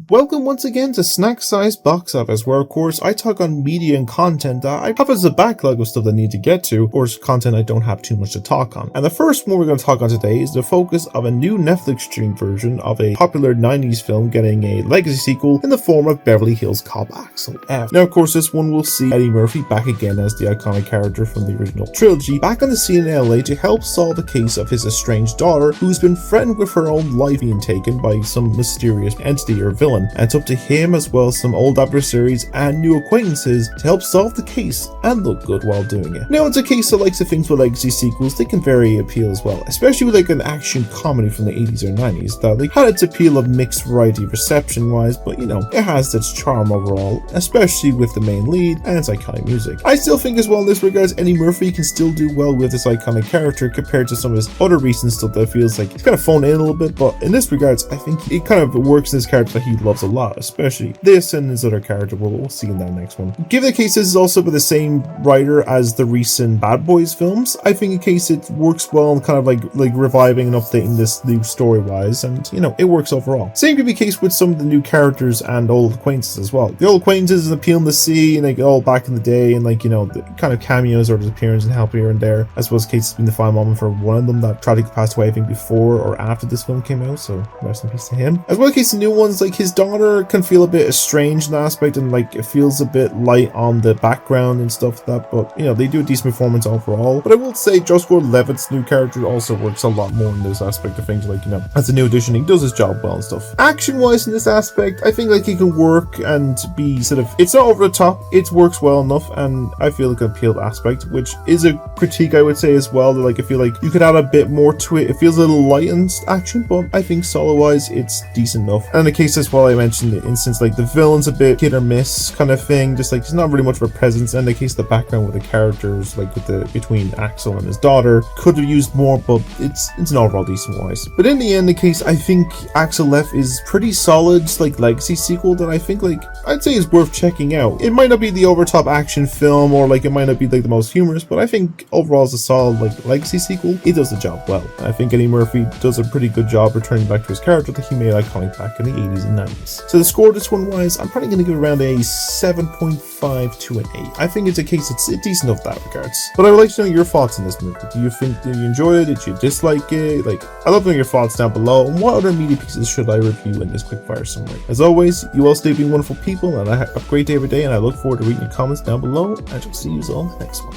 Welcome once again to Snack Size Box Office, where of course I talk on media and content that I have as a backlog of stuff that I need to get to, or content I don't have too much to talk on. And the first one we're going to talk on today is the focus of a new Netflix stream version of a popular 90s film getting a legacy sequel in the form of Beverly Hills Cop Axel F. Now of course this one will see Eddie Murphy back again as the iconic character from the original trilogy, back on the scene in LA to help solve the case of his estranged daughter, who's been threatened with her own life being taken by some mysterious entity or villain. And it's up to him as well as some old adversaries and new acquaintances to help solve the case and look good while doing it. Now it's a case that likes the things with legacy sequels, they can vary appeal as well, especially with like an action comedy from the 80s or 90s that like had its appeal of mixed variety reception wise, but you know, it has its charm overall, especially with the main lead and its iconic music. I still think as well in this regards Eddie Murphy can still do well with this iconic character compared to some of his other recent stuff that feels like he's kind of phoned in a little bit, but in this regards I think it kind of works in his character that he loves a lot, especially this and his other character. We'll see in that next one. Given the case this is also by the same writer as the recent Bad Boys films, I think in case it works well and kind of like reviving and updating this new story wise, and you know, it works overall. Same could be the case with some of the new characters and old acquaintances as well. The old acquaintances is appealing to see and like all back in the day, and like, you know, the kind of cameos or appearance and help here and there. I suppose Kate's been the final moment for one of them that tragically passed away I think before or after this film came out, so rest in peace to him. As well in case the new ones, like his daughter can feel a bit estranged in that aspect, and like it feels a bit light on the background and stuff like that, but you know, they do a decent performance overall. But I will say Joseph Gordon-Levitt's new character also works a lot more in this aspect of things, like, you know, as a new addition he does his job well and stuff. Action wise in this aspect I think like it can work and be sort of, it's not over the top, it works well enough, and I feel like an appealed aspect, which is a critique I would say as well, that like I feel like you could add a bit more to it. It feels a little light in action, but I think solid wise it's decent enough. And in the case as well I mentioned the instance like the villain's a bit hit or miss kind of thing, just like there's not really much of a presence, and in the case of the background with the characters like with the between Axel and his daughter could have used more, but it's an overall decent wise. But in the end, the case I think Axel F is pretty solid like legacy sequel that I think like I'd say is worth checking out. It might not be the over top action film or like it might not be like the most humorous, but I think overall as a solid like legacy sequel it does the job well. I think Eddie Murphy does a pretty good job returning back to his character that he made iconic back in the 80s and 90s. So the score this one wise I'm probably going to give it around a 7.5 to an 8. I think it's a case it's decent of that regards. But I would like to know your thoughts on this movie. Did you enjoy it? Did you dislike it? Like, I'd love to know your thoughts down below, and what other media pieces should I review in this quickfire summary. As always, you all stay being wonderful people, and I have a great day every day, and I look forward to reading your comments down below, and I'll see you all in the next one.